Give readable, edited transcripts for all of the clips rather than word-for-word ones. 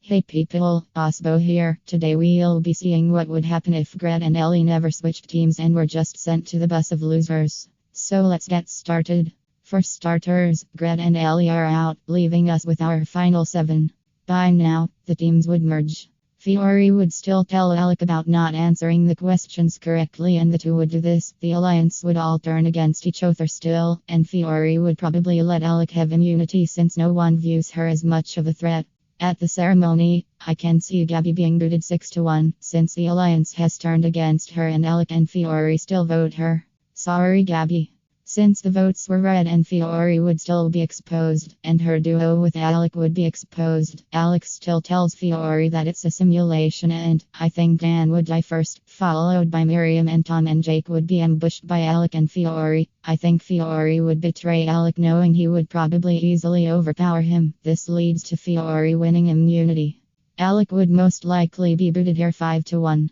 Hey people, Osbo here. Today we'll be seeing what would happen if Grett and Ellie never switched teams and were just sent to the bus of losers. So let's get started. For starters, Grett and Ellie are out, leaving us with our final 7. By now, the teams would merge. Fiore would still tell Alec about not answering the questions correctly, and the two would do this. The alliance would all turn against each other still, and Fiore would probably let Alec have immunity since no one views her as much of a threat. At the ceremony, I can see Gabby being booted 6-1, since the alliance has turned against her and Alec and Fiore still vote her. Sorry Gabby. Since the votes were red and Fiore would still be exposed, and her duo with Alec would be exposed, Alec still tells Fiore that it's a simulation, and I think Dan would die first, followed by Miriam, and Tom and Jake would be ambushed by Alec and Fiore. I think Fiore would betray Alec, knowing he would probably easily overpower him. This leads to Fiore winning immunity. Alec would most likely be booted here 5-1.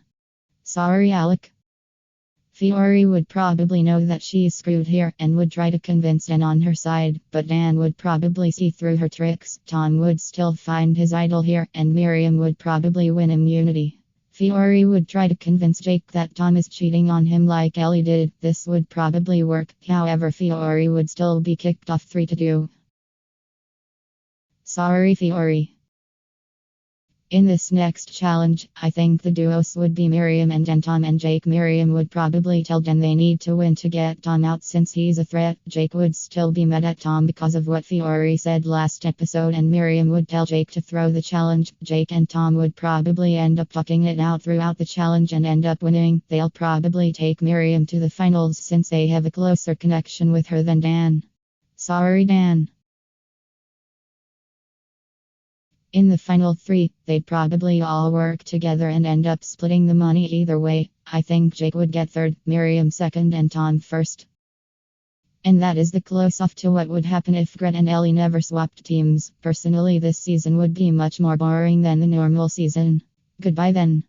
Sorry Alec. Fiore would probably know that she's screwed here and would try to convince Dan on her side, but Dan would probably see through her tricks. Tom would still find his idol here, and Miriam would probably win immunity. Fiore would try to convince Jake that Tom is cheating on him like Ellie did. This would probably work, however Fiore would still be kicked off 3-2. Sorry Fiore. In this next challenge, I think the duos would be Miriam and Dan. Tom and Jake. Miriam would probably tell Dan they need to win to get Tom out since he's a threat. Jake would still be mad at Tom because of what Fiore said last episode, and Miriam would tell Jake to throw the challenge. Jake and Tom would probably end up talking it out throughout the challenge and end up winning. They'll probably take Miriam to the finals since they have a closer connection with her than Dan. Sorry Dan. In the final 3, they'd probably all work together and end up splitting the money either way. I think Jake would get 3rd, Miriam 2nd, and Tom 1st. And that is the close-off to what would happen if Grett and Ellie never swapped teams. Personally, this season would be much more boring than the normal season. Goodbye then.